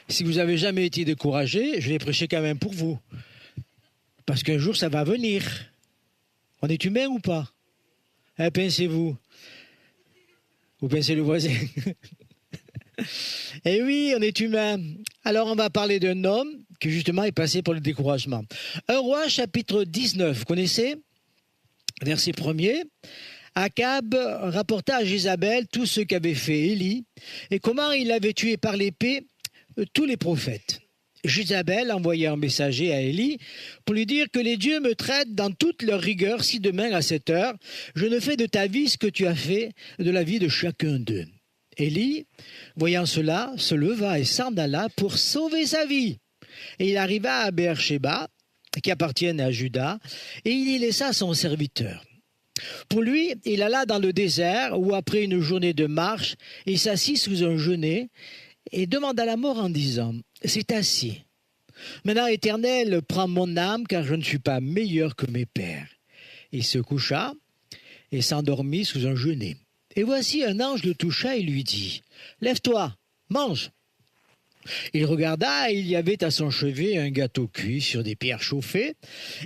Si vous n'avez jamais été découragé, je vais prêcher quand même pour vous. Parce qu'un jour, ça va venir. On est humain ou pas? Hein, pensez-vous? Vous pensez le voisin? Eh oui, on est humain. Alors, on va parler d'un homme qui, justement, est passé par le découragement. Un roi, chapitre 19, vous connaissez? Verset 1er. Akab rapporta à Jézabel tout ce qu'avait fait Élie et comment il avait tué par l'épée tous les prophètes. Jézabel envoya un messager à Élie pour lui dire que les dieux me traitent dans toute leur rigueur si demain à cette heure, je ne fais de ta vie ce que tu as fait de la vie de chacun d'eux. Élie, voyant cela, se leva et s'en alla pour sauver sa vie. Et il arriva à Beersheba, qui appartient à Juda, et il y laissa son serviteur. Pour lui, il alla dans le désert où, après une journée de marche, il s'assit sous un genêt et demanda la mort en disant « C'est assez. Maintenant, Éternel, prends mon âme, car je ne suis pas meilleur que mes pères. » Il se coucha et s'endormit sous un genêt. Et voici un ange le toucha et lui dit « Lève-toi, mange !» Il regarda et il y avait à son chevet un gâteau cuit sur des pierres chauffées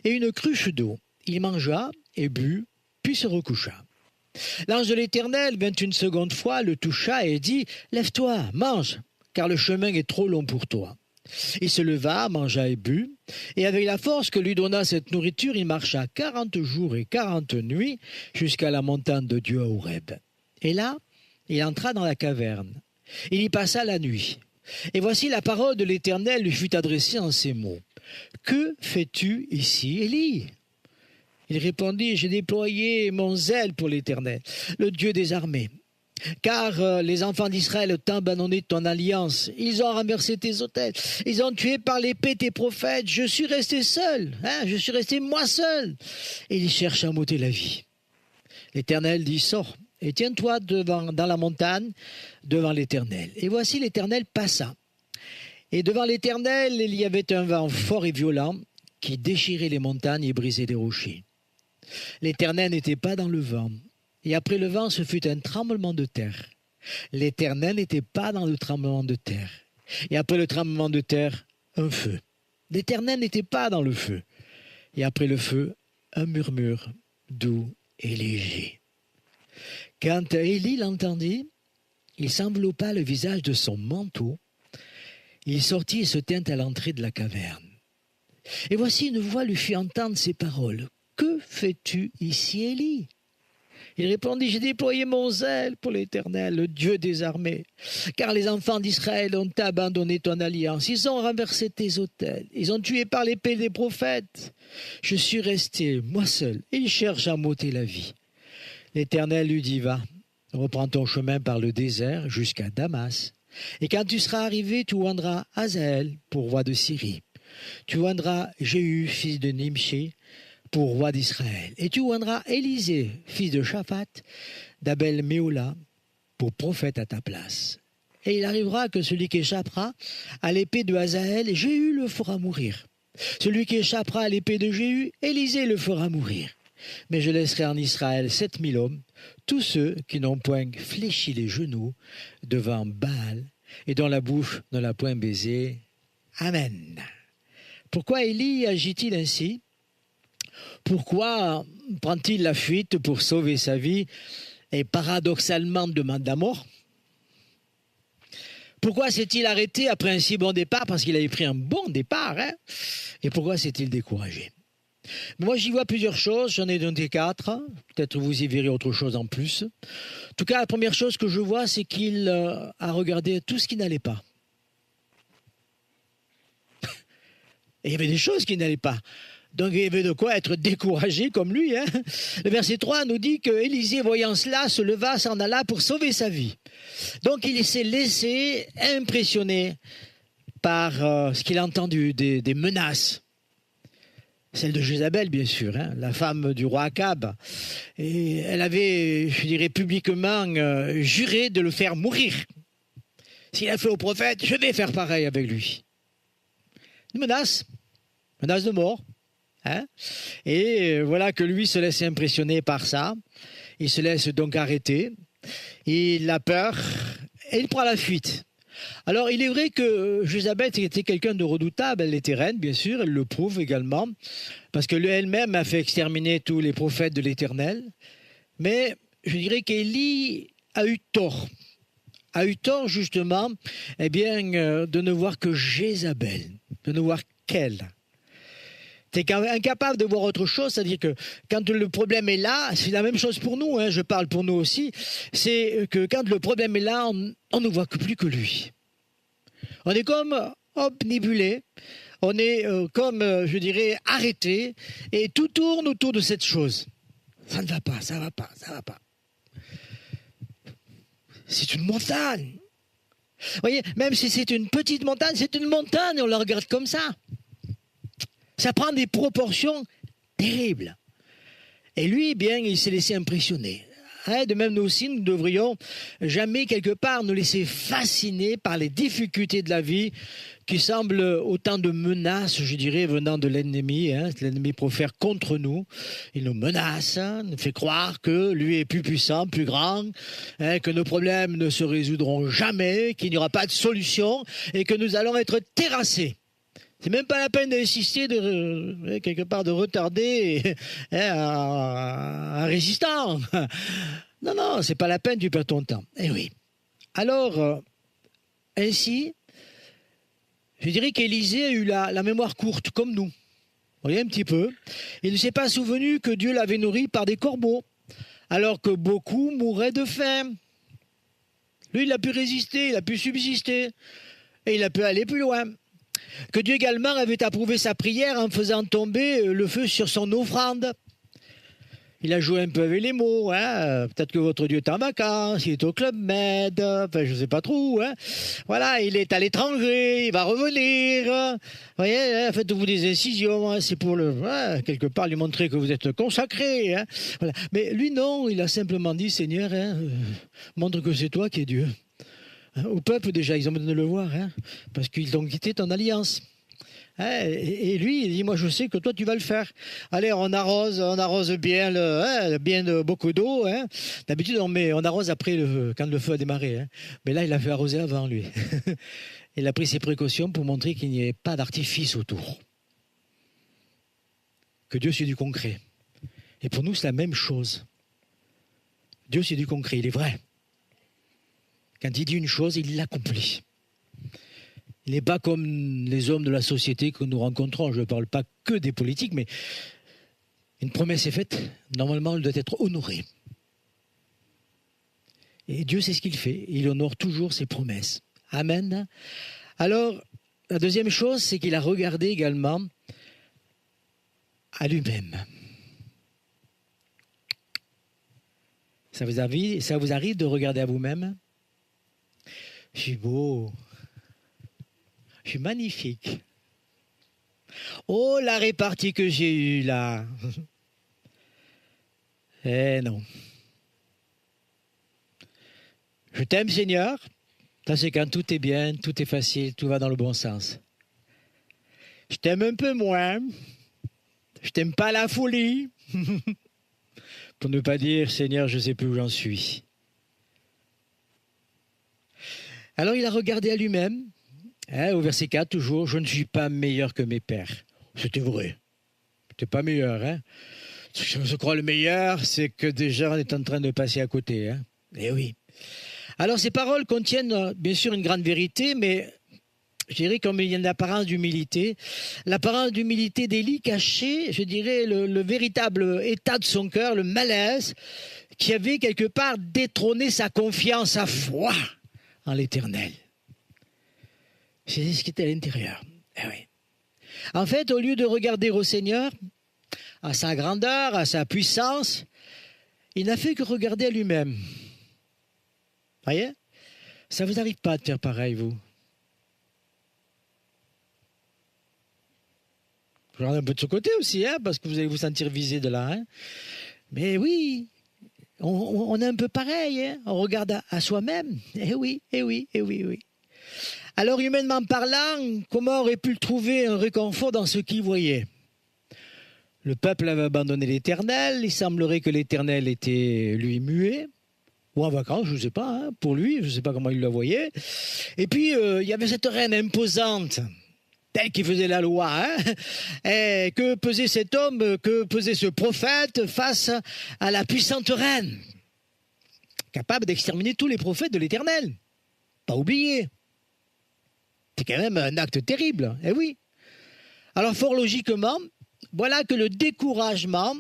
et une cruche d'eau. Il mangea et but, puis se recoucha. L'ange de l'Éternel vint une seconde fois, le toucha et dit « Lève-toi, mange, car le chemin est trop long pour toi. » Il se leva, mangea et but, et avec la force que lui donna cette nourriture, il marcha 40 jours et 40 nuits jusqu'à la montagne de Dieu à Horeb. Et là, il entra dans la caverne. Il y passa la nuit. Et voici la parole de l'Éternel lui fut adressée en ces mots. « Que fais-tu ici, Élie ?» Il répondit, « J'ai déployé mon zèle pour l'Éternel, le Dieu des armées. Car les enfants d'Israël ont abandonné ton alliance, ils ont renversé tes autels, ils ont tué par l'épée tes prophètes, je suis resté seul, je suis resté moi seul. » Et il cherche à m'ôter la vie. L'Éternel dit, « Sors et tiens-toi dans la montagne devant l'Éternel. » Et voici l'Éternel passa. Et devant l'Éternel, il y avait un vent fort et violent qui déchirait les montagnes et brisait les rochers. L'Éternel n'était pas dans le vent. Et après le vent, ce fut un tremblement de terre. L'Éternel n'était pas dans le tremblement de terre. Et après le tremblement de terre, un feu. L'Éternel n'était pas dans le feu. Et après le feu, un murmure doux et léger. Quand Élie l'entendit, il s'enveloppa le visage de son manteau. Il sortit et se tint à l'entrée de la caverne. Et voici une voix lui fit entendre ces paroles. « Que fais-tu ici, Élie ?» Il répondit, « J'ai déployé mon zèle pour l'Éternel, le Dieu des armées. Car les enfants d'Israël ont abandonné ton alliance. Ils ont renversé tes autels. Ils ont tué par l'épée des prophètes. Je suis resté, moi seul, et ils cherchent à m'ôter la vie. » L'Éternel lui dit, « Va, reprends ton chemin par le désert jusqu'à Damas. Et quand tu seras arrivé, tu oindras Hazaël pour roi de Syrie. Tu oindras Jéhu, fils de Nimché, pour roi d'Israël. Et tu oindras Élisée, fils de Shaphat, d'Abel-Méola, pour prophète à ta place. Et il arrivera que celui qui échappera à l'épée de Hazaël, Jéhu le fera mourir. Celui qui échappera à l'épée de Jéhu, Élisée le fera mourir. Mais je laisserai en Israël 7000 hommes, tous ceux qui n'ont point fléchi les genoux devant Baal et dont la bouche ne l'a point baisé. Amen. » Pourquoi Élie agit-il ainsi? Pourquoi prend-il la fuite pour sauver sa vie et paradoxalement demande la mort? Pourquoi s'est-il arrêté après un si bon départ? Parce qu'il avait pris un bon départ. Et pourquoi s'est-il découragé? Moi, j'y vois plusieurs choses. J'en ai donné 4. Peut-être vous y verrez autre chose en plus. En tout cas, la première chose que je vois, c'est qu'il a regardé tout ce qui n'allait pas. Et il y avait des choses qui n'allaient pas. Donc il y avait de quoi être découragé comme lui. Le verset 3 nous dit que Élisée, voyant cela, se leva, s'en alla pour sauver sa vie. Donc il s'est laissé impressionner par ce qu'il a entendu, des menaces. Celle de Jézabel, bien sûr, la femme du roi Akab. Et elle avait, je dirais, publiquement juré de le faire mourir. S'il a fait au prophète, je vais faire pareil avec lui. Une menace de mort. Et voilà que lui se laisse impressionner par ça. Il se laisse donc arrêter. Il a peur et il prend la fuite. Alors, il est vrai que Jézabel était quelqu'un de redoutable. Elle était reine, bien sûr, elle le prouve également, parce que elle-même a fait exterminer tous les prophètes de l'Éternel. Mais je dirais qu'Élie a eu tort. A eu tort, justement, eh bien, de ne voir que Jézabel, de ne voir qu'elle. Tu es incapable de voir autre chose, c'est-à-dire que quand le problème est là, c'est la même chose pour nous, hein, je parle pour nous aussi, c'est que quand le problème est là, on ne voit que plus que lui. On est comme obnubilé, on est comme, je dirais, arrêté, et tout tourne autour de cette chose. Ça ne va pas, ça ne va pas, ça ne va pas. C'est une montagne. Vous voyez, même si c'est une petite montagne, c'est une montagne, on la regarde comme ça. Ça prend des proportions terribles. Et lui, bien, il s'est laissé impressionner. De même, nous aussi, nous devrions jamais, quelque part, nous laisser fasciner par les difficultés de la vie qui semblent autant de menaces, je dirais, venant de l'ennemi. L'ennemi profère contre nous. Il nous menace, nous fait croire que lui est plus puissant, plus grand, que nos problèmes ne se résoudront jamais, qu'il n'y aura pas de solution et que nous allons être terrassés. C'est même pas la peine d'insister, quelque part, de retarder un résistant. Non, non, c'est pas la peine, tu perds ton temps. Eh oui. Alors, ainsi, je dirais qu'Élisée a eu la mémoire courte, comme nous. Vous voyez un petit peu. Il ne s'est pas souvenu que Dieu l'avait nourri par des corbeaux, alors que beaucoup mouraient de faim. Lui, il a pu résister, il a pu subsister, et il a pu aller plus loin. Que Dieu également avait approuvé sa prière en faisant tomber le feu sur son offrande. Il a joué un peu avec les mots. Peut-être que votre Dieu est en vacances, il est au Club Med, enfin je ne sais pas trop. Voilà, il est à l'étranger, il va revenir. Vous voyez, faites-vous des incisions, c'est pour quelque part lui montrer que vous êtes consacré. Voilà. Mais lui non, il a simplement dit, Seigneur, montre que c'est toi qui es Dieu. Au peuple déjà, ils ont besoin de le voir, parce qu'ils ont quitté ton alliance. Et lui, il dit, moi je sais que toi tu vas le faire. Allez, on arrose bien, bien de beaucoup d'eau. D'habitude, on arrose après quand le feu a démarré. Mais là, il a fait arroser avant, lui. Il a pris ses précautions pour montrer qu'il n'y ait pas d'artifice autour. Que Dieu, c'est du concret. Et pour nous, c'est la même chose. Dieu, c'est du concret, il est vrai. Quand il dit une chose, il l'accomplit. Il n'est pas comme les hommes de la société que nous rencontrons. Je ne parle pas que des politiques, mais une promesse est faite. Normalement, elle doit être honorée. Et Dieu, c'est ce qu'il fait. Il honore toujours ses promesses. Amen. Alors, la deuxième chose, c'est qu'il a regardé également à lui-même. Ça vous arrive de regarder à vous-même ? Je suis beau. Je suis magnifique. Oh, la répartie que j'ai eue là. Eh non. Je t'aime, Seigneur. Ça, c'est quand tout est bien, tout est facile, tout va dans le bon sens. Je t'aime un peu moins. Je t'aime pas la folie. Pour ne pas dire, Seigneur, je ne sais plus où j'en suis. Alors il a regardé à lui-même, au verset 4 toujours, je ne suis pas meilleur que mes pères. C'était vrai, tu n'es pas meilleur. Si on se croit le meilleur, c'est que déjà on est en train de passer à côté. Eh oui. Alors ces paroles contiennent bien sûr une grande vérité, mais je dirais comme il y a une apparence d'humilité. L'apparence d'humilité d'Élie cachait, je dirais, le véritable état de son cœur, le malaise, qui avait quelque part détrôné sa confiance, sa foi en l'Éternel. C'est ce qui était à l'intérieur. Eh oui. En fait, au lieu de regarder au Seigneur, à sa grandeur, à sa puissance, il n'a fait que regarder à lui-même. Voyez ? Ça ne vous arrive pas de faire pareil, vous ? Regardez un peu de ce côté aussi, parce que vous allez vous sentir visé de là. Mais oui, on est un peu pareil, on regarde à soi-même. Eh oui, eh oui, eh oui, oui. Alors, humainement parlant, comment aurait-il trouvé un réconfort dans ce qu'il voyait ? Le peuple avait abandonné l'Éternel, il semblerait que l'Éternel était, lui, muet. ou en vacances, je ne sais pas, hein, pour lui, je ne sais pas comment il le voyait. Et puis, il y avait cette reine imposante, telle qui faisait la loi. Hein, et que pesait cet homme, que pesait ce prophète face à la puissante reine, capable d'exterminer tous les prophètes de l'Éternel. Pas oublier. C'est quand même un acte terrible, eh oui. Alors, fort logiquement, voilà que le découragement,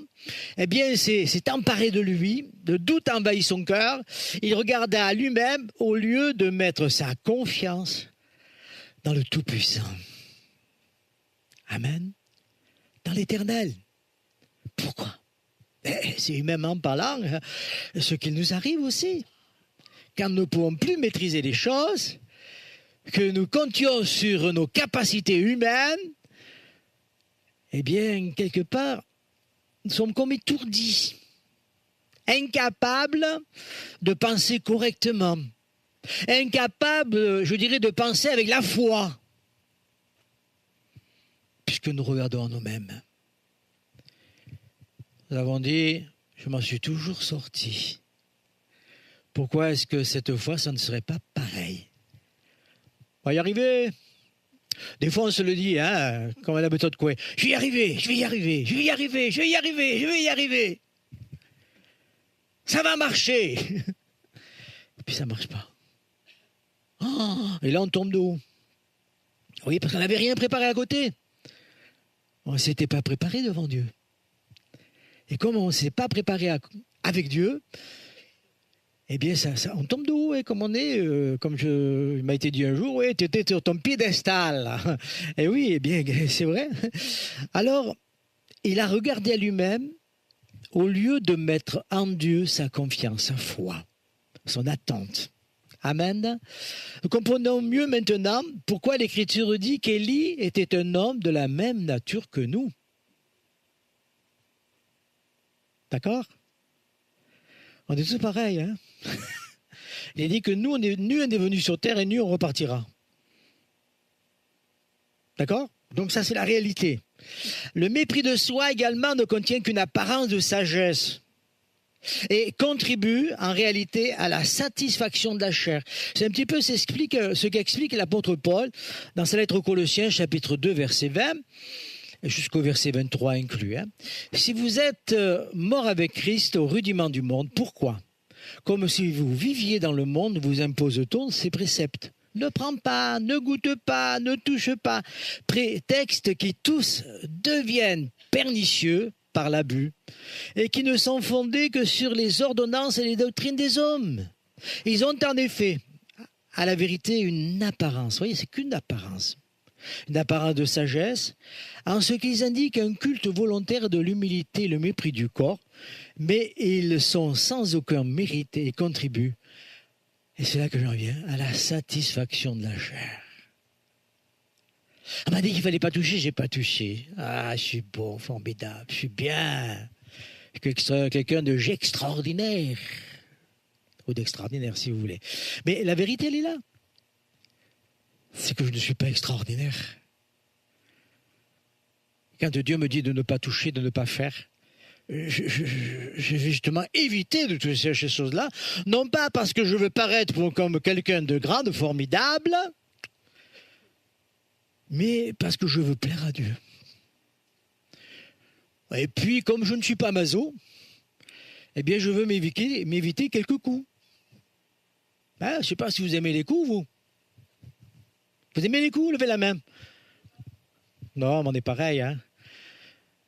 eh bien, s'est emparé de lui, le doute envahit son cœur, il regarda à lui-même au lieu de mettre sa confiance dans le Tout-Puissant. Amen. Dans l'Éternel. Pourquoi? C'est humainement parlant ce qu'il nous arrive aussi. Quand nous ne pouvons plus maîtriser les choses, que nous comptions sur nos capacités humaines, eh bien, quelque part, nous sommes comme étourdis, incapables de penser correctement, incapables, je dirais, de penser avec la foi, puisque nous regardons en nous-mêmes. Nous avons dit, je m'en suis toujours sorti. Pourquoi est-ce que cette fois, ça ne serait pas pareil? On va y arriver. Des fois, on se le dit, hein, comme à la méthode Coué. Je vais y arriver, je vais y arriver, je vais y arriver, je vais y arriver, je vais y arriver. Ça va marcher. Et puis ça ne marche pas. Oh, et là, on tombe de haut. Oui, parce qu'on n'avait rien préparé à côté. On ne s'était pas préparé devant Dieu. Et comme on ne s'est pas préparé avec Dieu, eh bien, on tombe de haut, et comme on est, il m'a été dit un jour, tu étais sur ton piédestal. Et oui, eh bien, c'est vrai. Alors, il a regardé à lui-même, au lieu de mettre en Dieu sa confiance, sa foi, son attente. Amen. Nous comprenons mieux maintenant pourquoi l'Écriture dit qu'Élie était un homme de la même nature que nous. D'accord? On est tous pareils, hein? Il dit que nous, on est venus sur terre et nu, on repartira. D'accord? Donc ça, c'est la réalité. Le mépris de soi également ne contient qu'une apparence de sagesse et contribue en réalité à la satisfaction de la chair. C'est un petit peu ce qu'explique l'apôtre Paul dans sa lettre aux Colossiens, chapitre 2, verset 20, jusqu'au verset 23 inclus. Hein. Si vous êtes mort avec Christ au rudiment du monde, pourquoi? Comme si vous viviez dans le monde, vous impose-t-on ces préceptes. Ne prends pas, ne goûte pas, ne touche pas. Prétextes qui tous deviennent pernicieux par l'abus et qui ne sont fondés que sur les ordonnances et les doctrines des hommes. Ils ont en effet, à la vérité, une apparence. Vous voyez, c'est qu'une apparence. Une apparence de sagesse, en ce qu'ils indiquent un culte volontaire de l'humilité et le mépris du corps, mais ils sont sans aucun mérite et contribuent, et c'est là que j'en viens, à la satisfaction de la chair. On m'a dit qu'il ne fallait pas toucher, j'ai pas touché. Ah, je suis beau, formidable, je suis bien. Quelqu'un de extraordinaire. Ou d'extraordinaire, si vous voulez. Mais la vérité, elle est là. C'est que je ne suis pas extraordinaire. Quand Dieu me dit de ne pas toucher, de ne pas faire, je vais justement éviter de toucher ces choses-là, non pas parce que je veux paraître comme quelqu'un de grand, de formidable, mais parce que je veux plaire à Dieu. Et puis, comme je ne suis pas maso, eh bien, je veux m'éviter quelques coups. Hein, je ne sais pas si vous aimez les coups, vous. Vous aimez les coups? Levez la main. Non, mais on est pareil. Hein?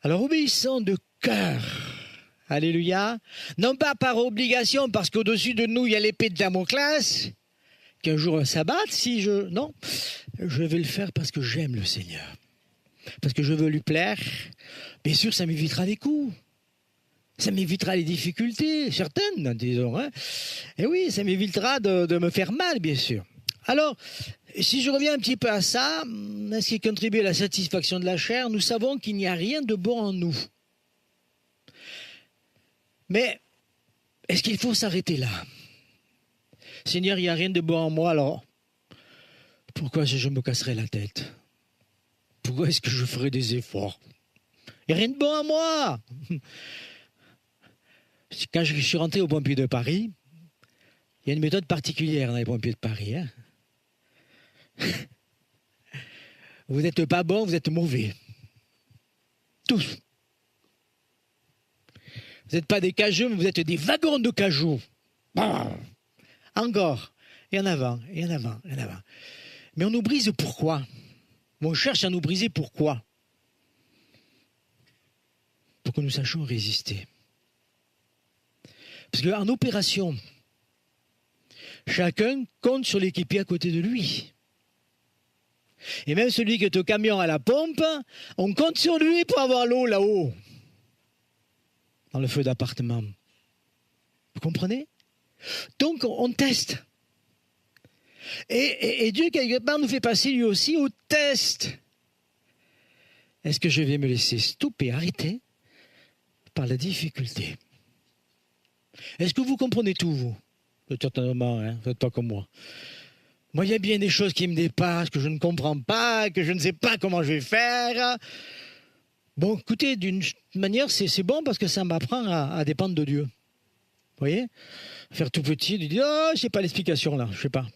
Alors, obéissons de cœur. Alléluia. Non pas par obligation, parce qu'au-dessus de nous, il y a l'épée de Damoclès, qu'un jour ça batte, non, je vais le faire parce que j'aime le Seigneur. Parce que je veux lui plaire. Bien sûr, ça m'évitera les coups. Ça m'évitera les difficultés, certaines, disons. Hein? Et oui, ça m'évitera de me faire mal, bien sûr. Alors, si je reviens un petit peu à ça, à ce qui contribue à la satisfaction de la chair, nous savons qu'il n'y a rien de bon en nous. Mais est-ce qu'il faut s'arrêter là? Seigneur, il n'y a rien de bon en moi, alors pourquoi je me casserai la tête? Pourquoi est-ce que je ferai des efforts? Il n'y a rien de bon en moi. Quand je suis rentré au Point P de Paris, Il y a une méthode particulière dans les pompiers de Paris. Hein. Vous n'êtes pas bon, vous êtes mauvais. Tous. Vous n'êtes pas des cageux, mais vous êtes des wagons de cajou. Encore. Et en avant, et en avant, et en avant. Mais on nous brise pourquoi? On cherche à nous briser pourquoi? Pour que nous sachions résister. Parce qu'en opération, chacun compte sur l'équipier à côté de lui. Et même celui qui est au camion à la pompe, on compte sur lui pour avoir l'eau là-haut, dans le feu d'appartement. Vous comprenez? Donc on teste. Et Dieu, quelque part, nous fait passer lui aussi au test. Est-ce que je vais me laisser stopper, arrêter par la difficulté? Est-ce que vous comprenez tout, vous? Certainement, hein, vous n'êtes pas comme moi. Moi, il y a bien des choses qui me dépassent, que je ne comprends pas, que je ne sais pas comment je vais faire. Bon, écoutez, d'une manière, c'est bon parce que ça m'apprend à dépendre de Dieu. Vous voyez? Faire tout petit, de dire, oh, je n'ai pas l'explication là, je ne sais pas.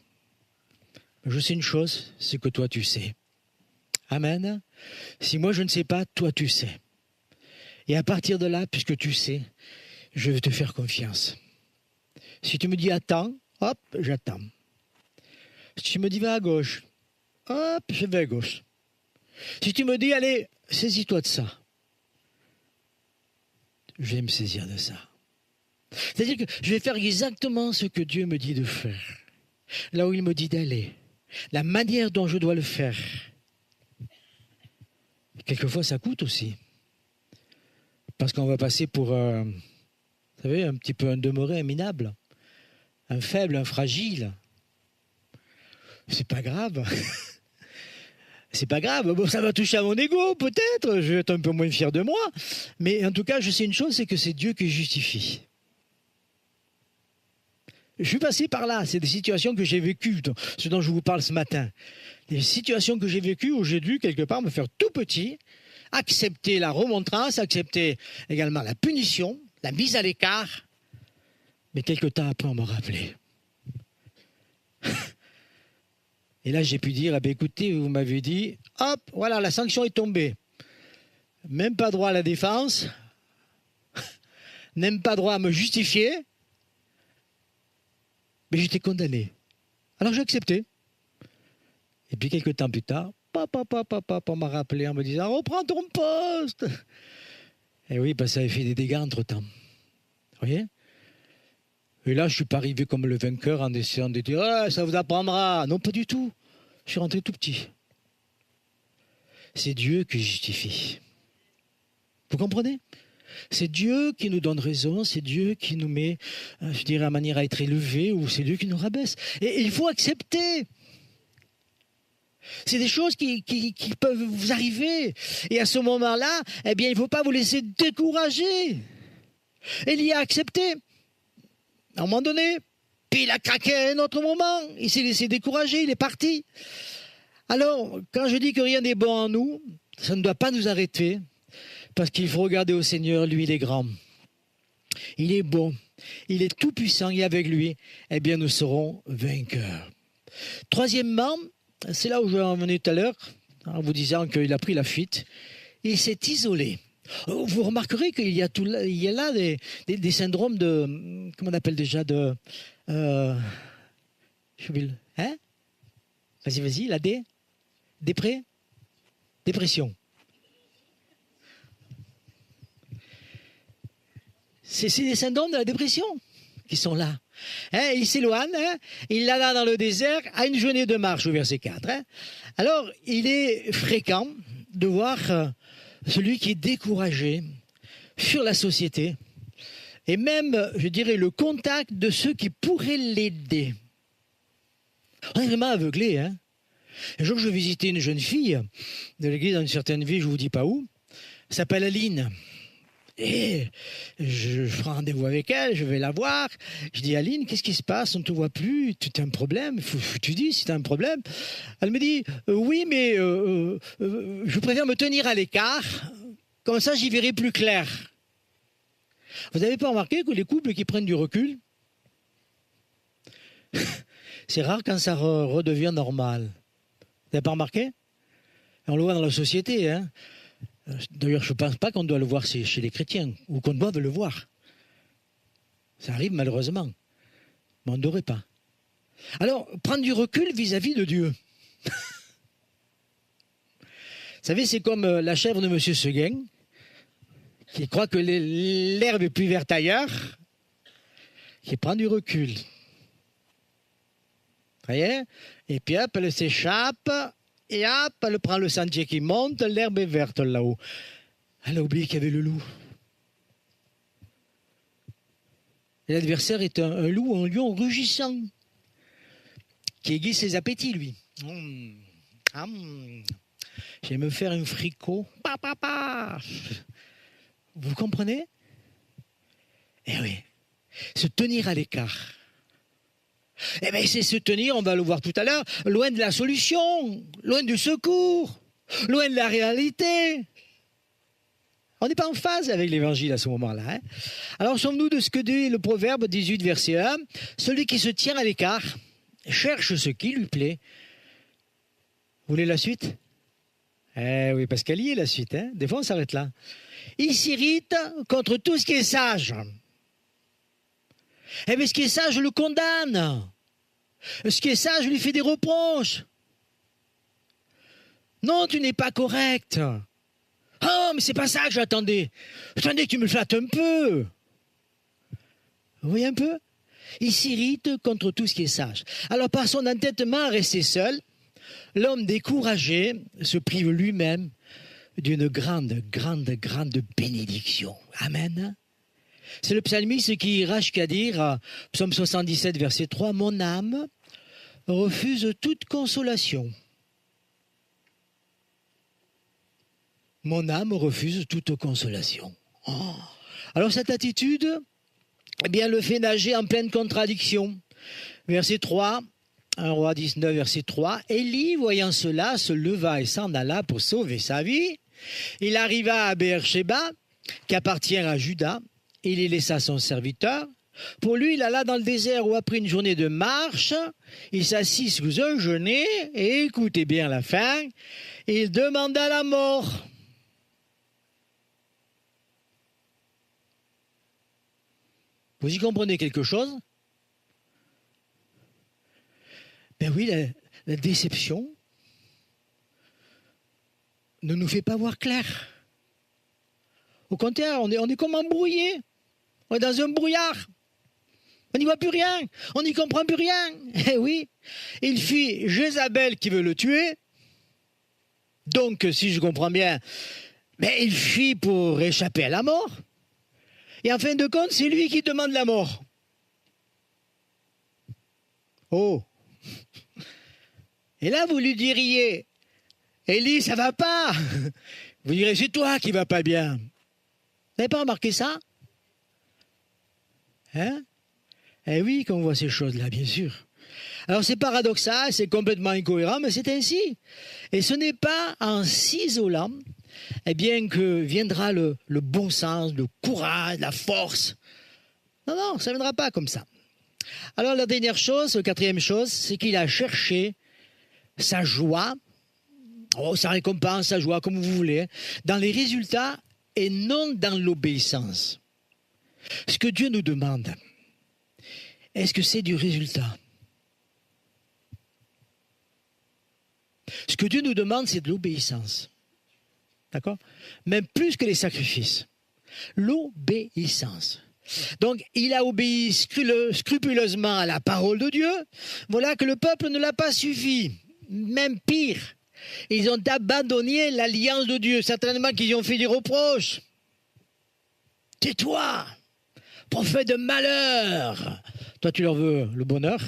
Mais je sais une chose, c'est que toi, tu sais. Amen. Si moi, je ne sais pas, toi, tu sais. Et à partir de là, puisque tu sais, je vais te faire confiance. Si tu me dis attends, hop, j'attends. Si tu me dis va à gauche, hop, je vais à gauche. Si tu me dis allez, saisis-toi de ça, je vais me saisir de ça. C'est-à-dire que je vais faire exactement ce que Dieu me dit de faire, là où il me dit d'aller, la manière dont je dois le faire. Quelquefois, ça coûte aussi. Parce qu'on va passer pour, vous savez, un petit peu un demeuré, un minable, un faible, un fragile. C'est pas grave. C'est pas grave. Bon, ça va toucher à mon ego, peut-être. Je vais être un peu moins fier de moi. Mais en tout cas, je sais une chose, c'est que c'est Dieu qui justifie. Je suis passé par là. C'est des situations que j'ai vécues, ce dont je vous parle ce matin. Des situations que j'ai vécues où j'ai dû, quelque part, me faire tout petit, accepter la remontrance, accepter également la punition, la mise à l'écart. Mais quelque temps après, on m'a rappelé. Et là, j'ai pu dire, ah ben écoutez, vous m'avez dit, hop, voilà, la sanction est tombée. Même pas droit à la défense, même pas droit à me justifier, mais j'étais condamné. Alors j'ai accepté. Et puis quelques temps plus tard, on m'a rappelé en me disant, reprends ton poste. Et oui, ça avait fait des dégâts entre-temps. Vous voyez? Et là, je ne suis pas arrivé comme le vainqueur en essayant de dire « ça vous apprendra ». Non, pas du tout. Je suis rentré tout petit. C'est Dieu qui justifie. Vous comprenez? C'est Dieu qui nous donne raison, c'est Dieu qui nous met, je dirais, à manière à être élevé, ou c'est Dieu qui nous rabaisse. Et il faut accepter. C'est des choses qui peuvent vous arriver. Et à ce moment-là, eh bien, il ne faut pas vous laisser décourager. Élie a accepté. À un moment donné, puis il a craqué à un autre moment, il s'est laissé décourager, il est parti. Alors, quand je dis que rien n'est bon en nous, ça ne doit pas nous arrêter, parce qu'il faut regarder au Seigneur, lui il est grand. Il est bon, il est tout puissant et avec lui, eh bien nous serons vainqueurs. Troisièmement, c'est là où je en venais tout à l'heure, en vous disant qu'il a pris la fuite, il s'est isolé. Vous remarquerez qu'il y a là des syndromes de, comment on appelle déjà, de, hein? Vas-y, la dépression. C'est des syndromes de la dépression qui sont là. Hein, il s'éloigne, hein, il l'a là dans le désert, à une journée de marche au verset 4. Hein. Alors, il est fréquent de voir celui qui est découragé sur la société et même, je dirais, le contact de ceux qui pourraient l'aider. On est vraiment aveuglé. Hein. Un jour, je visitais une jeune fille de l'église dans une certaine ville, je ne vous dis pas où, elle s'appelle Aline. Et je prends rendez-vous avec elle, je vais la voir. Je dis, Aline, qu'est-ce qui se passe? On ne te voit plus, tu as un problème? Faut que tu dis si tu as un problème. Elle me dit, oui, mais je préfère me tenir à l'écart, comme ça j'y verrai plus clair. Vous n'avez pas remarqué que les couples qui prennent du recul, C'est rare quand ça redevient normal. Vous n'avez pas remarqué? On le voit dans la société. Hein. D'ailleurs, je ne pense pas qu'on doit le voir chez les chrétiens, ou qu'on doit le voir. Ça arrive malheureusement. Mais on ne devrait pas. Alors, prendre du recul vis-à-vis de Dieu. Vous savez, c'est comme la chèvre de M. Seguin, qui croit que l'herbe est plus verte ailleurs, qui prend du recul. Vous voyez? Et puis hop, elle s'échappe, et hop, elle prend le sentier qui monte, l'herbe est verte là-haut. Elle a oublié qu'il y avait le loup. Et l'adversaire est un loup, un lion rugissant, qui aiguise ses appétits, lui. Je vais me faire un fricot. Vous comprenez? Eh oui, se tenir à l'écart. Eh bien, c'est se tenir, on va le voir tout à l'heure, loin de la solution, loin du secours, loin de la réalité. On n'est pas en phase avec l'évangile à ce moment-là. Hein. Alors, sommes-nous de ce que dit le Proverbe 18, verset 1, celui qui se tient à l'écart cherche ce qui lui plaît. Vous voulez la suite? Eh oui, parce qu'elle y est la suite. Hein. Des fois, on s'arrête là. Il s'irrite contre tout ce qui est sage. Eh bien, ce qui est sage, je le condamne. Ce qui est sage, je lui fais des reproches. Non, tu n'es pas correct. Oh, mais c'est pas ça que j'attendais. J'attendais que tu me flattes un peu. Vous voyez un peu? Il s'irrite contre tout ce qui est sage. Alors, par son entêtement à rester seul, l'homme découragé se prive lui-même d'une grande bénédiction. Amen. C'est le psalmiste qui ira jusqu'à dire, psaume 77, verset 3, « Mon âme refuse toute consolation. » Mon âme refuse toute consolation. Oh. Alors cette attitude, eh bien, le fait nager en pleine contradiction. Verset 3, 1 Roi 19, verset 3, « Élie, voyant cela, se leva et s'en alla pour sauver sa vie. Il arriva à Beersheba, qui appartient à Juda. Il y laissa son serviteur. Pour lui, il alla dans le désert où, après une journée de marche, il s'assit sous un genêt et écoutez bien la fin, il demanda la mort. » Vous y comprenez quelque chose? Ben oui, la déception ne nous fait pas voir clair. Au contraire, on est comme embrouillé. On est dans un brouillard. On n'y voit plus rien. On n'y comprend plus rien. Eh oui, il fuit Jézabel qui veut le tuer. Donc, si je comprends bien, mais il fuit pour échapper à la mort. Et en fin de compte, c'est lui qui demande la mort. Oh. Et là, vous lui diriez, Élie, ça va pas. Vous direz, c'est toi qui va pas bien. Vous n'avez pas remarqué ça? Hein? Eh oui, qu'on voit ces choses-là, bien sûr. Alors c'est paradoxal, c'est complètement incohérent, mais c'est ainsi. Et ce n'est pas en s'isolant, eh bien, que viendra le bon sens, le courage, la force. Non, ça ne viendra pas comme ça. Alors la dernière chose, la quatrième chose, c'est qu'il a cherché sa joie, sa récompense, sa joie, comme vous voulez, dans les résultats et non dans l'obéissance. Ce que Dieu nous demande, est-ce que c'est du résultat? Ce que Dieu nous demande, c'est de l'obéissance. D'accord? Même plus que les sacrifices. L'obéissance. Donc, il a obéi scrupuleusement à la parole de Dieu. Voilà que le peuple ne l'a pas suffi. Même pire. Ils ont abandonné l'alliance de Dieu. Certainement qu'ils ont fait des reproches. Tais-toi, prophète de malheur. Toi, tu leur veux le bonheur.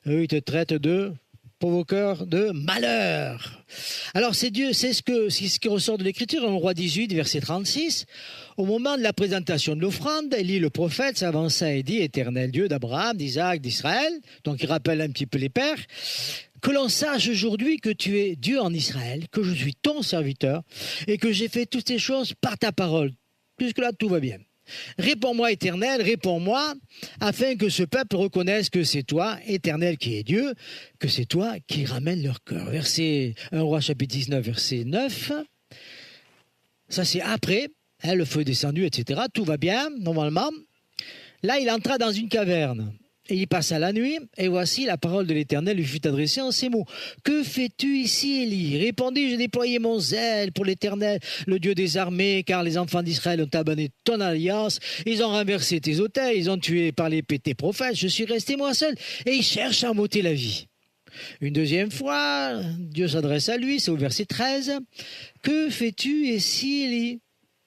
Eux, ils te traitent de provoqueur de malheur. Alors c'est Dieu, c'est ce qui ressort de l'Écriture, en Roi 18, verset 36. Au moment de la présentation de l'offrande, Élie le prophète s'avança et dit, Éternel Dieu d'Abraham, d'Isaac, d'Israël, donc il rappelle un petit peu les pères, que l'on sache aujourd'hui que tu es Dieu en Israël, que je suis ton serviteur et que j'ai fait toutes ces choses par ta parole. Jusque-là, tout va bien. Réponds-moi, Éternel, réponds-moi, afin que ce peuple reconnaisse que c'est toi, Éternel, qui est Dieu, que c'est toi qui ramène leur cœur. Verset 1 Roi chapitre 19, verset 9. Ça, c'est après, hein, le feu est descendu, etc. Tout va bien, normalement. Là, il entra dans une caverne. Et il passa la nuit, et voici la parole de l'Éternel lui fut adressée en ces mots. Que fais-tu ici, Élie? Répondis, j'ai déployé mon zèle pour l'Éternel, le Dieu des armées, car les enfants d'Israël ont abandonné ton alliance, ils ont renversé tes autels, ils ont tué par l'épée tes prophètes, je suis resté moi seul, et ils cherchent à m'ôter la vie. Une deuxième fois, Dieu s'adresse à lui, c'est au verset 13. Que fais-tu ici, Élie?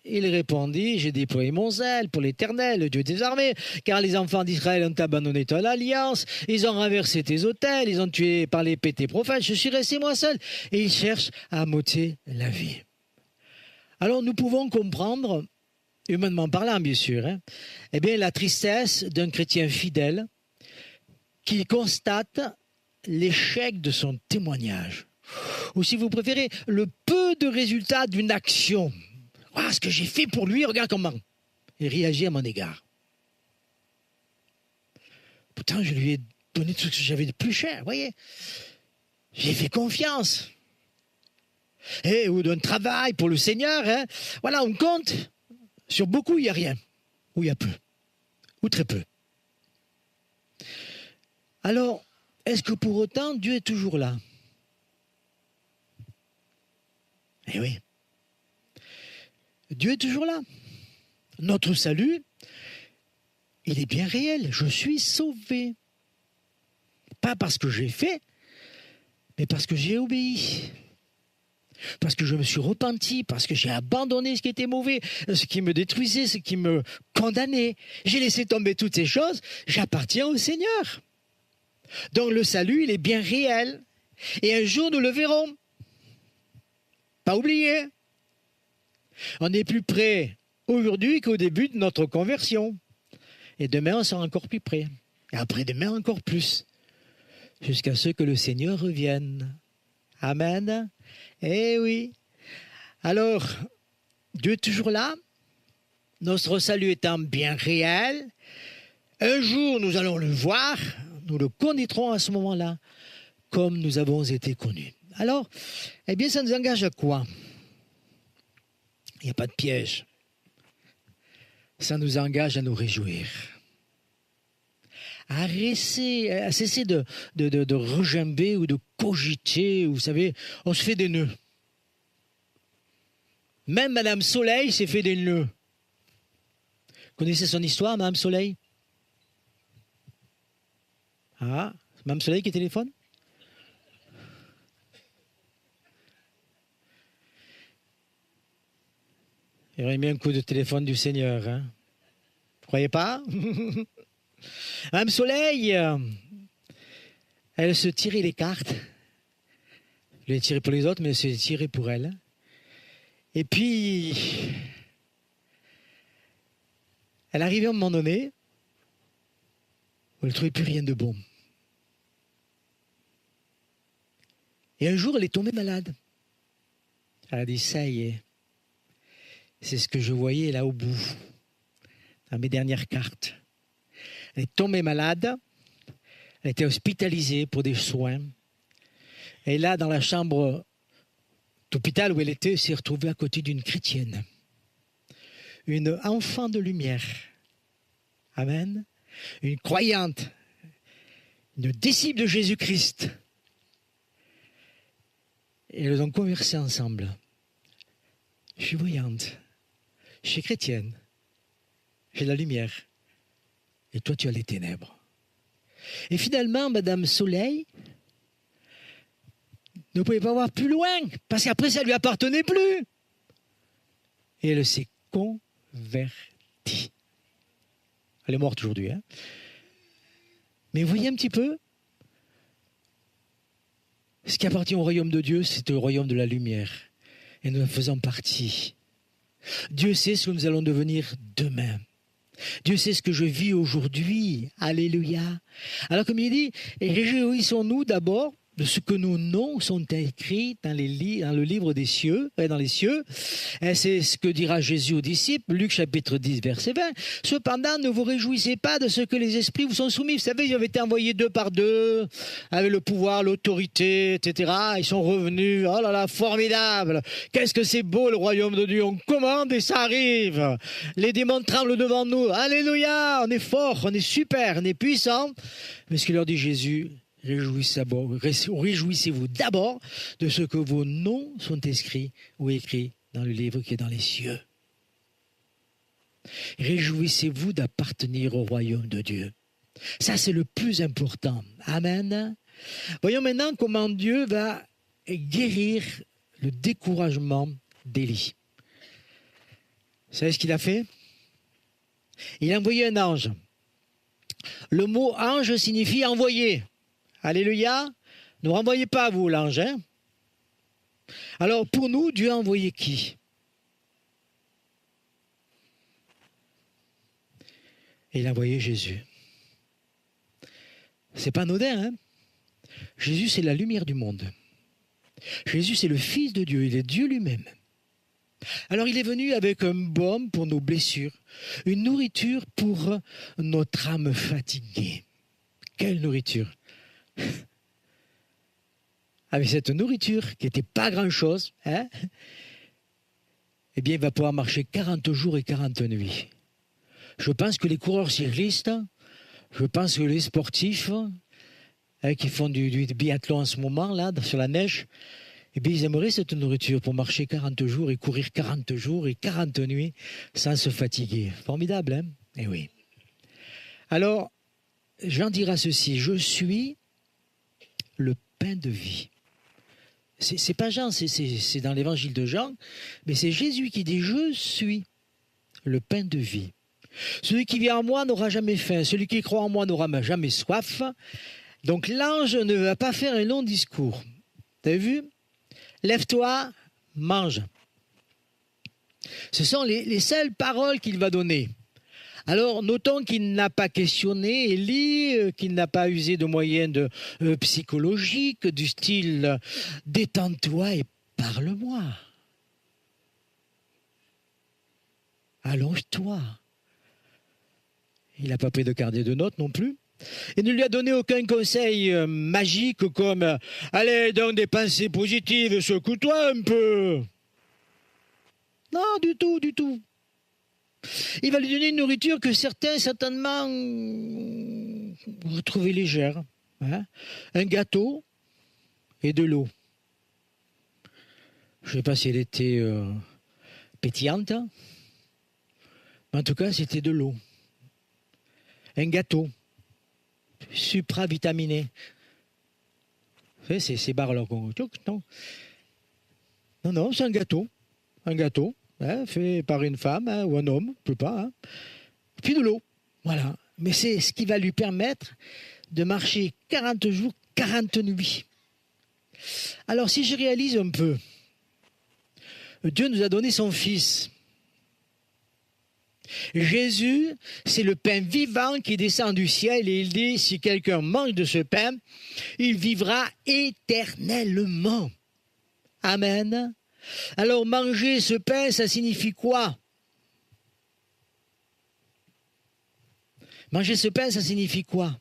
Il répondit, j'ai déployé mon zèle pour l'Éternel, le Dieu des armées, car les enfants d'Israël ont abandonné ton alliance, ils ont renversé tes autels, ils ont tué par l'épée tes prophètes, je suis resté moi seul, et ils cherchent à m'ôter la vie. Alors nous pouvons comprendre, humainement parlant bien sûr, hein, eh bien, la tristesse d'un chrétien fidèle qui constate l'échec de son témoignage, ou si vous préférez, le peu de résultats d'une action. Ah, ce que j'ai fait pour lui, regarde comment il réagit à mon égard. Pourtant, je lui ai donné tout ce que j'avais de plus cher, vous voyez. J'ai fait confiance. Ou d'un travail pour le Seigneur. Hein. Voilà, on compte. Sur beaucoup, il n'y a rien. Ou il y a peu. Ou très peu. Alors, est-ce que pour autant, Dieu est toujours là? Eh oui. Dieu est toujours là. Notre salut, il est bien réel. Je suis sauvé. Pas parce que j'ai fait, mais parce que j'ai obéi. Parce que je me suis repenti, parce que j'ai abandonné ce qui était mauvais, ce qui me détruisait, ce qui me condamnait. J'ai laissé tomber toutes ces choses. J'appartiens au Seigneur. Donc le salut, il est bien réel. Et un jour, nous le verrons. Pas oublier. On est plus près aujourd'hui qu'au début de notre conversion. Et demain, on sera encore plus près. Et après-demain, encore plus. Jusqu'à ce que le Seigneur revienne. Amen. Eh oui. Alors, Dieu est toujours là. Notre salut étant bien réel. Un jour, nous allons le voir. Nous le connaîtrons à ce moment-là, comme nous avons été connus. Alors, eh bien, ça nous engage à quoi? Il n'y a pas de piège. Ça nous engage à nous réjouir. À cesser de regimber ou de cogiter. Vous savez, on se fait des nœuds. Même Madame Soleil s'est fait des nœuds. Vous connaissez son histoire, Madame Soleil? Ah, Madame Soleil qui téléphone? Il aurait mis un coup de téléphone du Seigneur. Hein? Vous croyez pas? Madame Soleil, elle se tirait les cartes. Elle les tirait pour les autres, mais elle se tirait pour elle. Et puis, elle arrivait à un moment donné où elle ne trouvait plus rien de bon. Et un jour, elle est tombée malade. Elle a dit, ça y est. C'est ce que je voyais là au bout, dans mes dernières cartes. Elle est tombée malade, elle a été hospitalisée pour des soins. Et là, dans la chambre d'hôpital où elle était, elle s'est retrouvée à côté d'une chrétienne. Une enfant de lumière. Amen. Une croyante. Une disciple de Jésus-Christ. Et elles ont conversé ensemble. Je suis voyante. Je suis chrétienne. J'ai la lumière. Et toi, tu as les ténèbres. Et finalement, Madame Soleil ne pouvait pas voir plus loin, parce qu'après, ça ne lui appartenait plus. Et elle s'est convertie. Elle est morte aujourd'hui. Hein. Mais vous voyez un petit peu, ce qui appartient au royaume de Dieu, c'est le royaume de la lumière. Et nous en faisons partie. Dieu sait ce que nous allons devenir demain. Dieu sait ce que je vis aujourd'hui. Alléluia. Alors comme il dit, réjouissons-nous d'abord de ce que nos noms sont écrits dans le livre des cieux, dans les cieux. Et c'est ce que dira Jésus aux disciples, Luc chapitre 10, verset 20. Cependant, ne vous réjouissez pas de ce que les esprits vous sont soumis. Vous savez, ils avaient été envoyés 2 par 2, avec le pouvoir, l'autorité, etc. Ils sont revenus. Oh là là, formidable! Qu'est-ce que c'est beau le royaume de Dieu! On commande et ça arrive. Les démons tremblent devant nous. Alléluia! On est fort, on est super, on est puissant. Mais ce qu'il leur dit Jésus, réjouissez-vous d'abord de ce que vos noms sont écrits dans le livre qui est dans les cieux. Réjouissez-vous d'appartenir au royaume de Dieu. Ça, c'est le plus important. Amen. Voyons maintenant comment Dieu va guérir le découragement d'Élie. Vous savez ce qu'il a fait? Il a envoyé un ange. Le mot ange signifie envoyer. Alléluia. Ne renvoyez pas à vous l'ange. Hein? Alors pour nous, Dieu a envoyé qui? Il a envoyé Jésus. C'est pas anodin. Hein? Jésus, c'est la lumière du monde. Jésus, c'est le Fils de Dieu. Il est Dieu lui-même. Alors il est venu avec un baume pour nos blessures, une nourriture pour notre âme fatiguée. Quelle nourriture! Avec cette nourriture qui n'était pas grand-chose, hein, eh bien il va pouvoir marcher 40 jours et 40 nuits. Je pense que les coureurs cyclistes, je pense que les sportifs qui font du biathlon en ce moment, là, sur la neige, eh bien, ils aimeraient cette nourriture pour marcher 40 jours et courir 40 jours et 40 nuits sans se fatiguer. Formidable, hein? Eh oui. Alors, Jean dira ceci, je suis le pain de vie. C'est pas Jean, c'est dans l'évangile de Jean, mais c'est Jésus qui dit, je suis le pain de vie. Celui qui vient en moi n'aura jamais faim, celui qui croit en moi n'aura jamais soif. Donc l'ange ne va pas faire un long discours. Vous avez vu? Lève-toi, mange. Ce sont les seules paroles qu'il va donner. Alors, notons qu'il n'a pas questionné Élie, qu'il n'a pas usé de moyens psychologiques du style « détends-toi et parle-moi ». Allonge-toi. Il n'a pas pris de carnet de notes non plus. Il ne lui a donné aucun conseil magique comme « Allez, donne des pensées positives, secoue-toi un peu ». Non, du tout, du tout. Il va lui donner une nourriture que certains, certainement, retrouvaient légère. Hein? Un gâteau et de l'eau. Je ne sais pas si elle était pétillante, mais en tout cas, c'était de l'eau. Un gâteau supravitaminé. Vous savez, ces barres-là qu'on... Non, non, c'est un gâteau. Un gâteau. Hein, fait par une femme hein, ou un homme, je ne peux pas. Hein. Puis de l'eau, voilà. Mais c'est ce qui va lui permettre de marcher 40 jours, 40 nuits. Alors si je réalise un peu, Dieu nous a donné son Fils. Jésus, c'est le pain vivant qui descend du ciel et il dit, si quelqu'un mange de ce pain, il vivra éternellement. Amen. Alors manger ce pain, ça signifie quoi? Manger ce pain, ça signifie quoi?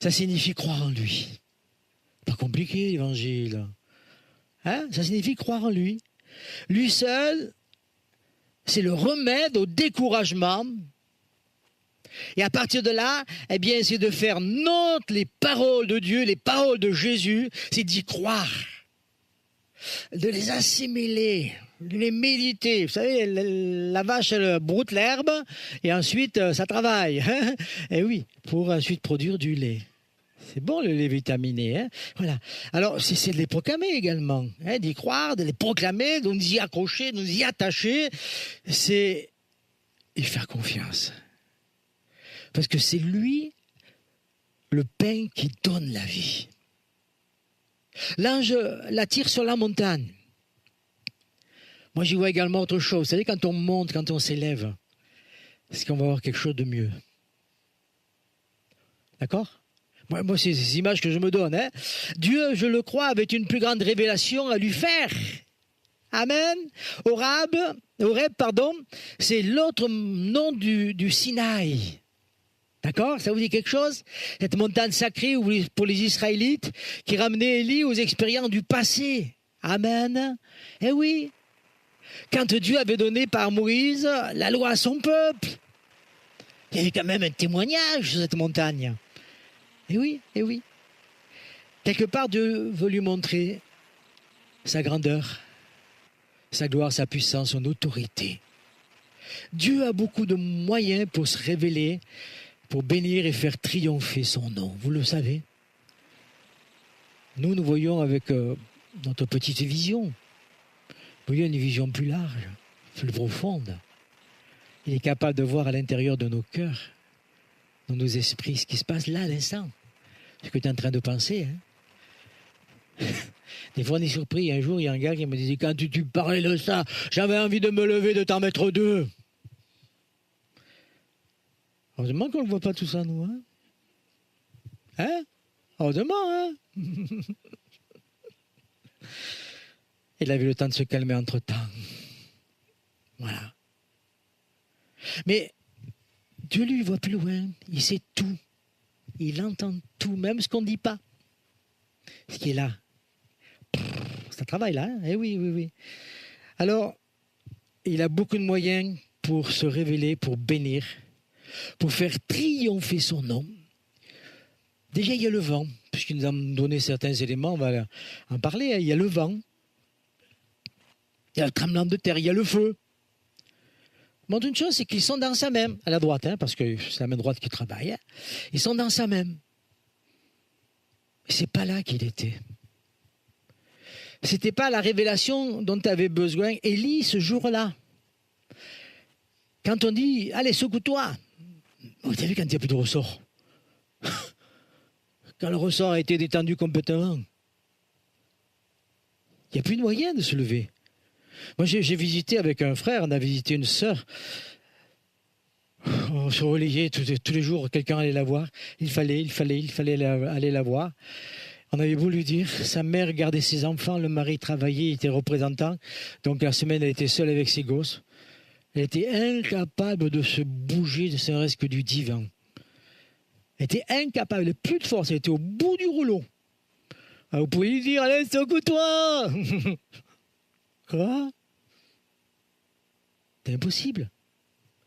Ça signifie croire en lui. Pas compliqué l'évangile. Hein? Ça signifie croire en lui. Lui seul, c'est le remède au découragement. Et à partir de là, eh bien, c'est de faire nôtres les paroles de Dieu, les paroles de Jésus, c'est d'y croire, de les assimiler, de les méditer. Vous savez, la vache, elle broute l'herbe et ensuite, ça travaille. Hein? Et oui, pour ensuite produire du lait. C'est bon le lait vitaminé. Hein? Voilà. Alors, c'est de les proclamer également, hein? D'y croire, de les proclamer, de nous y accrocher, de nous y attacher. C'est y faire confiance. Parce que c'est lui, le pain qui donne la vie. L'ange l'attire sur la montagne. Moi, j'y vois également autre chose. Vous savez, quand on monte, quand on s'élève, c'est qu'on va avoir quelque chose de mieux. D'accord ? Moi, c'est ces images que je me donne. Hein. Dieu, je le crois, avait une plus grande révélation à lui faire. Amen. Horeb, c'est l'autre nom du Sinaï. D'accord ? Ça vous dit quelque chose ? Cette montagne sacrée pour les Israélites qui ramenait Élie aux expériences du passé. Amen. Eh oui. Quand Dieu avait donné par Moïse la loi à son peuple, il y avait quand même un témoignage sur cette montagne. Eh oui, eh oui. Quelque part, Dieu veut lui montrer sa grandeur, sa gloire, sa puissance, son autorité. Dieu a beaucoup de moyens pour se révéler, pour bénir et faire triompher son nom. Vous le savez. Nous voyons avec notre petite vision. Vous voyez une vision plus large, plus profonde. Il est capable de voir à l'intérieur de nos cœurs, dans nos esprits, ce qui se passe là à l'instant. Ce que tu es en train de penser. Hein. Des fois, on est surpris. Un jour, il y a un gars qui me disait, quand tu parlais de ça, j'avais envie de me lever, de t'en mettre deux. Heureusement qu'on ne voit pas tout ça, nous. Hein, hein? Heureusement, hein? Il avait le temps de se calmer entre-temps. Voilà. Mais Dieu, lui, voit plus loin. Il sait tout. Il entend tout, même ce qu'on ne dit pas. Ce qui est là. Ça travaille là, hein? Eh oui, oui, oui. Alors, il a beaucoup de moyens pour se révéler, pour bénir, pour faire triompher son nom. Déjà, il y a le vent, puisqu'il nous a donné certains éléments, on va en parler. Hein. Il y a le vent, il y a le tremblement de terre, il y a le feu. Bon, une chose, c'est qu'ils sont dans sa main, à la droite, hein, parce que c'est la main droite qui travaille. Hein. Ils sont dans sa main. Mais c'est pas là qu'il était. C'était pas la révélation dont avait besoin Élie ce jour-là. Quand on dit, allez, secoue-toi. Vous avez vu quand il n'y a plus de ressort. Quand le ressort a été détendu complètement. Il n'y a plus de moyen de se lever. Moi, j'ai visité avec un frère, on a visité une sœur. On se relayait tous les jours, quelqu'un allait la voir. Il fallait aller la voir. On avait beau lui dire, sa mère gardait ses enfants, le mari travaillait, il était représentant. Donc la semaine, elle était seule avec ses gosses. Elle était incapable de se bouger, ne serait-ce que du divan. Elle était incapable, elle n'avait plus de force, elle était au bout du rouleau. Alors vous pouvez lui dire, allez, secoue-toi. Quoi? C'est impossible.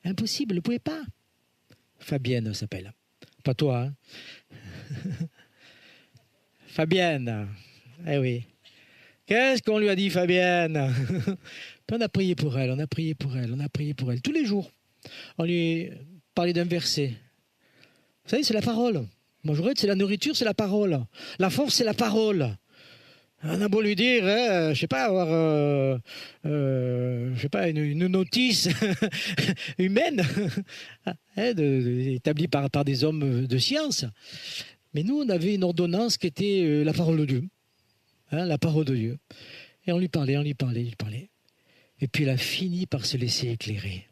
Impossible, elle ne pouvait pas. Fabienne s'appelle. Pas toi, hein? Fabienne. Eh oui. Qu'est-ce qu'on lui a dit, Fabienne? Puis on a prié pour elle, on a prié pour elle, on a prié pour elle. Tous les jours, on lui parlait d'un verset. Vous savez, c'est la parole. Majorette, c'est la nourriture, c'est la parole. La force, c'est la parole. On a beau lui dire, je sais pas, avoir, je sais pas, une notice humaine, établie par des hommes de science. Mais nous, on avait une ordonnance qui était la parole de Dieu. Hein, la parole de Dieu. Et on lui parlait. Et puis, il a fini par se laisser éclairer.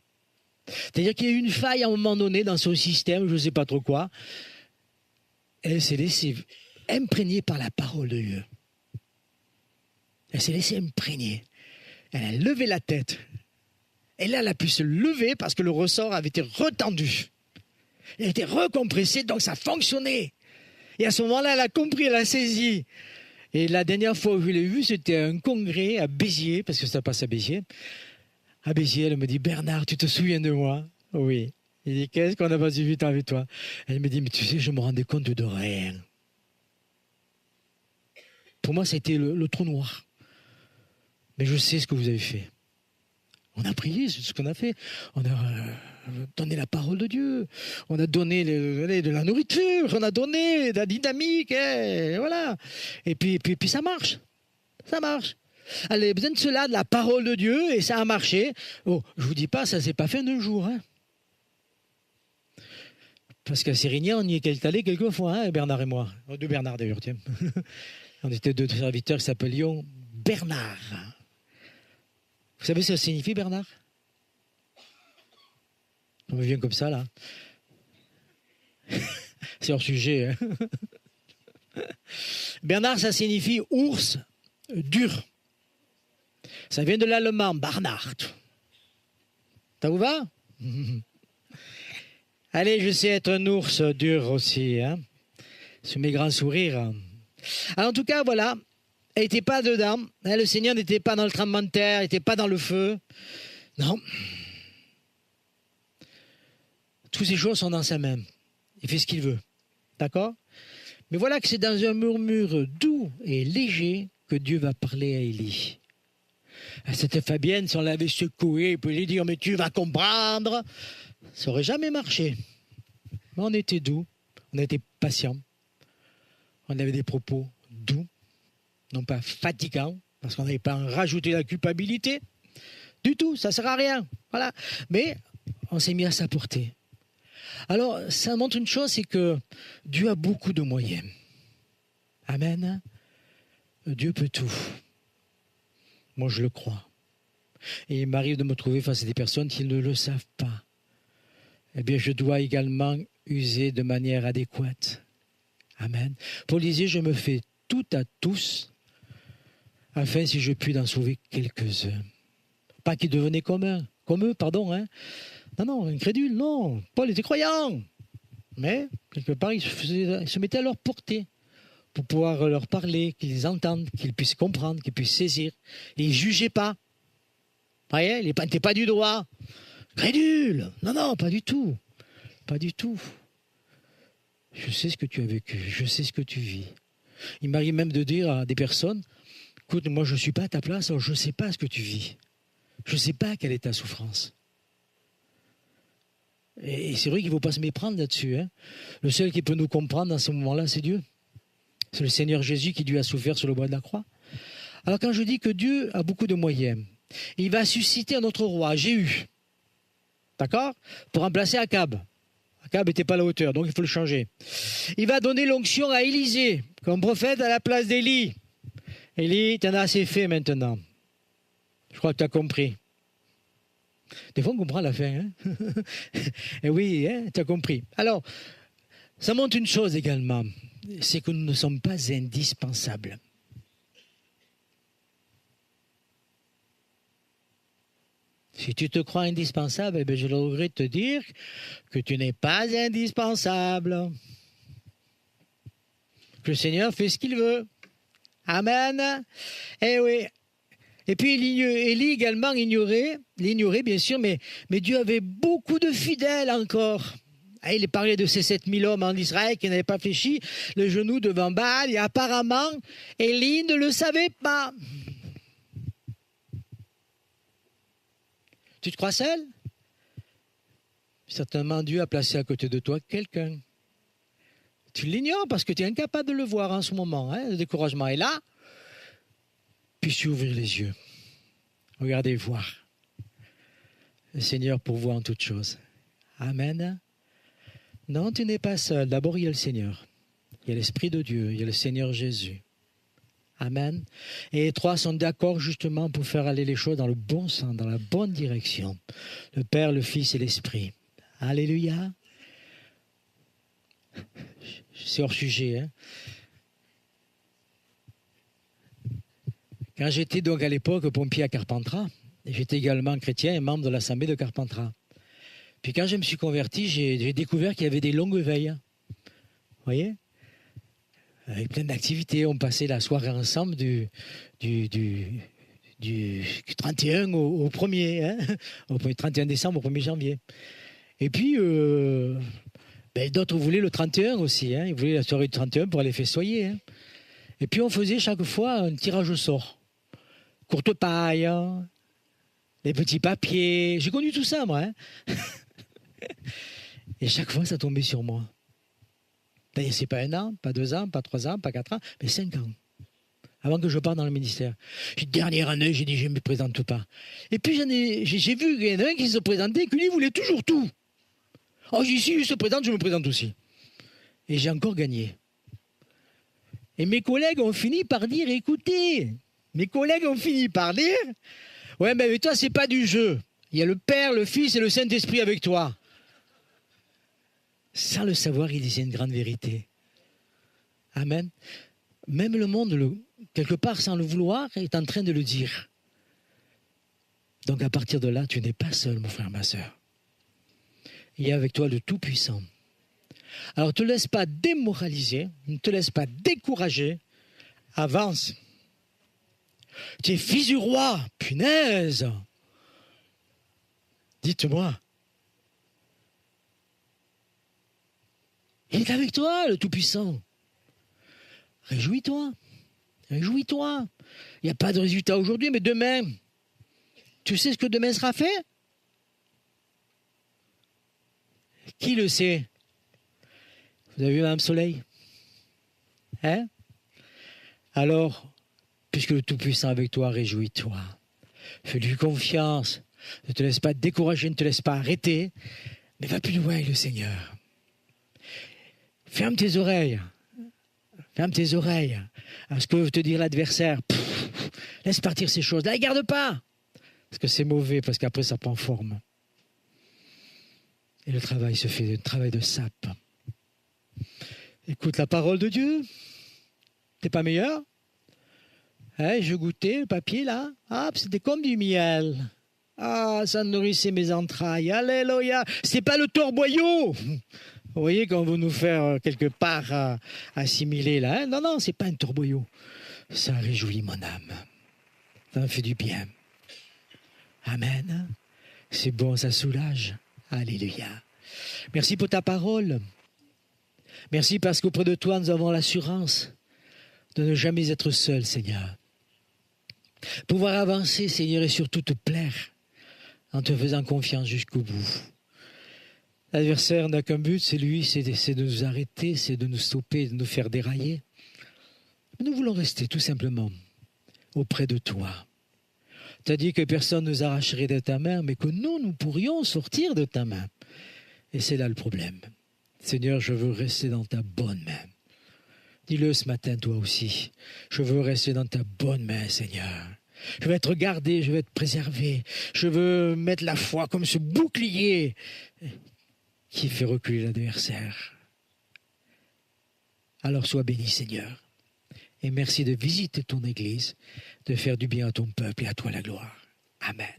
C'est-à-dire qu'il y a eu une faille à un moment donné dans son système, je ne sais pas trop quoi. Elle s'est laissée imprégner par la parole de Dieu. Elle s'est laissée imprégner. Elle a levé la tête. Et là, elle a pu se lever parce que le ressort avait été retendu. Il a été recompressé, donc ça fonctionnait. Et à ce moment-là, elle a compris, elle a saisi. Et la dernière fois où je l'ai vue, c'était à un congrès à Béziers, parce que ça passe à Béziers. À Béziers, elle me dit, Bernard, tu te souviens de moi? Oui. Il dit, qu'est-ce qu'on a passé du temps avec toi? Elle me dit, mais tu sais, je me rendais compte de rien. Pour moi, ça a été le trou noir. Mais je sais ce que vous avez fait. On a prié, c'est ce qu'on a fait. On a donné la parole de Dieu. On a donné de la nourriture. On a donné de la dynamique. Et voilà. Et puis ça marche. Ça marche. Elle a besoin de cela, de la parole de Dieu, et ça a marché. Oh, je vous dis pas, ça s'est pas fait en un jour. Hein. Parce qu'à Sérignan, on y est allé quelques fois, hein, Bernard et moi. Deux Bernard d'ailleurs, tiens. On était deux serviteurs qui s'appelions Bernard. Vous savez ce que ça signifie, Bernard? Ça me vient comme ça, là. C'est hors sujet. Hein. Bernard, ça signifie ours dur. Ça vient de l'allemand, Barnard. Ça vous va? Allez, je sais être un ours dur aussi, hein, sur mes grands sourires. Alors, en tout cas, voilà, elle n'était pas dedans. Hein, le Seigneur n'était pas dans le tremblement de terre, il n'était pas dans le feu. Non. Toutes ces choses sont dans sa main. Il fait ce qu'il veut. D'accord? Mais voilà que c'est dans un murmure doux et léger que Dieu va parler à Élie. À cette Fabienne, si on l'avait secouée, puis lui dire, mais tu vas comprendre, ça n'aurait jamais marché. Mais on était doux, on était patients, on avait des propos doux, non pas fatigants, parce qu'on n'avait pas rajouté la culpabilité, du tout, ça ne sert à rien. Voilà. Mais on s'est mis à sa portée. Alors, ça montre une chose, c'est que Dieu a beaucoup de moyens. Amen. Dieu peut tout. Moi, je le crois. Et il m'arrive de me trouver face à des personnes qui ne le savent pas. Eh bien, je dois également user de manière adéquate. Amen. Paul disait, je me fais tout à tous, afin si je puis d'en sauver quelques-uns. Pas qu'ils devenaient comme eux, pardon. Hein. Non, incrédule, non. Paul était croyant. Mais, quelque part, il se mettait à leur portée pour pouvoir leur parler, qu'ils entendent, qu'ils puissent comprendre, qu'ils puissent saisir. Et il ne jugeait pas. Vous voyez, il n'était pas du droit. Crédule. Non, pas du tout. Pas du tout. Je sais ce que tu as vécu, je sais ce que tu vis. Il m'arrive même de dire à des personnes, écoute, moi je ne suis pas à ta place, alors je ne sais pas ce que tu vis. Je ne sais pas quelle est ta souffrance. Et c'est vrai qu'il ne faut pas se méprendre là-dessus. Hein. Le seul qui peut nous comprendre dans ce moment-là, c'est Dieu. C'est le Seigneur Jésus qui lui a souffert sur le bois de la croix. Alors quand je dis que Dieu a beaucoup de moyens, il va susciter un autre roi, Jéhu. D'accord? Pour remplacer Akab. Akab n'était pas à la hauteur, donc il faut le changer. Il va donner l'onction à Élisée, comme prophète à la place d'Élie. Élie, tu en as assez fait maintenant. Je crois que tu as compris. Des fois, on comprend la fin. Hein. Et oui, hein, tu as compris. Alors, ça montre une chose également, c'est que nous ne sommes pas indispensables. Si tu te crois indispensable, eh bien, je devrais te dire que tu n'es pas indispensable. Que le Seigneur fait ce qu'il veut. Amen. Eh oui. Et puis Élie également l'ignorait bien sûr, mais Dieu avait beaucoup de fidèles encore. Il parlait de ces 7000 hommes en Israël qui n'avaient pas fléchi le genou devant Baal, et apparemment, Élie ne le savait pas. Tu te crois seul? Certainement, Dieu a placé à côté de toi quelqu'un. Tu l'ignores parce que tu es incapable de le voir en ce moment. Hein, le découragement est là. Puisses-tu ouvrir les yeux. Regardez voir. Le Seigneur pourvoit en toutes choses. Amen. Non, tu n'es pas seul. D'abord, il y a le Seigneur. Il y a l'Esprit de Dieu. Il y a le Seigneur Jésus. Amen. Et les trois sont d'accord justement pour faire aller les choses dans le bon sens, dans la bonne direction. Le Père, le Fils et l'Esprit. Alléluia. C'est hors sujet. Hein. Quand j'étais donc à l'époque pompier à Carpentras, j'étais également chrétien et membre de l'Assemblée de Carpentras. Puis quand je me suis converti, j'ai découvert qu'il y avait des longues veilles. Vous voyez ? Avec plein d'activités. On passait la soirée ensemble du 31 au 1er, hein, au 31 décembre au 1er janvier. Et puis, d'autres voulaient le 31 aussi. Hein, ils voulaient la soirée du 31 pour aller festoyer. Hein. Et puis, on faisait chaque fois un tirage au sort. Courte paille, hein, les petits papiers. J'ai connu tout ça, moi. Hein. Et chaque fois, ça tombait sur moi. C'est pas 1 an, pas 2 ans, pas 3 ans, pas 4 ans, mais 5 ans. Avant que je parte dans le ministère. Dernière année, j'ai dit, je ne me présente pas. Et puis j'ai vu qu'il y en a un qui se présentait et qui lui voulait toujours tout. Oh, j'ai dit, si il se présente, je me présente aussi. Et j'ai encore gagné. Et mes collègues ont fini par dire, écoutez, ouais, mais avec toi, c'est pas du jeu. Il y a le Père, le Fils et le Saint-Esprit avec toi. Sans le savoir, il disait une grande vérité. Amen. Même le monde, quelque part sans le vouloir, est en train de le dire. Donc à partir de là, tu n'es pas seul, mon frère, ma sœur. Il y a avec toi le Tout-Puissant. Alors ne te laisse pas démoraliser, ne te laisse pas décourager, avance. Tu es fils du roi, punaise. Dites-moi. Il est avec toi, le Tout-Puissant. Réjouis-toi. Réjouis-toi. Il n'y a pas de résultat aujourd'hui, mais demain, tu sais ce que demain sera fait? Qui le sait? Vous avez vu Mme Soleil? Hein? Alors, puisque le Tout-Puissant est avec toi, réjouis-toi. Fais-lui confiance. Ne te laisse pas décourager, ne te laisse pas arrêter, mais va plus loin avec le Seigneur. Ferme tes oreilles. Ferme tes oreilles à ce que veut te dire l'adversaire. Laisse partir ces choses. Ne les garde pas. Parce que c'est mauvais, parce qu'après ça prend forme. Et le travail se fait, un travail de sape. Écoute la parole de Dieu. T'es pas meilleur? Hein, je goûtais le papier là. Ah, c'était comme du miel. Ah, ça nourrissait mes entrailles. Alléluia. C'est pas le torboyau. Vous voyez qu'on veut nous faire quelque part assimiler là. Hein? Non, non, c'est pas un torboyau. Ça réjouit mon âme. Ça me fait du bien. Amen. C'est bon, ça soulage. Alléluia. Merci pour ta parole. Merci parce qu'auprès de toi, nous avons l'assurance de ne jamais être seuls, Seigneur. Pouvoir avancer, Seigneur, et surtout te plaire en te faisant confiance jusqu'au bout. L'adversaire n'a qu'un but, c'est lui, c'est de nous arrêter, c'est de nous stopper, de nous faire dérailler. Nous voulons rester tout simplement auprès de toi. Tu as dit que personne ne nous arracherait de ta main, mais que nous pourrions sortir de ta main. Et c'est là le problème. Seigneur, je veux rester dans ta bonne main. Dis-le ce matin, toi aussi. Je veux rester dans ta bonne main, Seigneur. Je veux être gardé, je veux être préservé. Je veux mettre la foi comme ce bouclier qui fait reculer l'adversaire. Alors sois béni, Seigneur. Et merci de visiter ton Église, de faire du bien à ton peuple et à toi la gloire. Amen.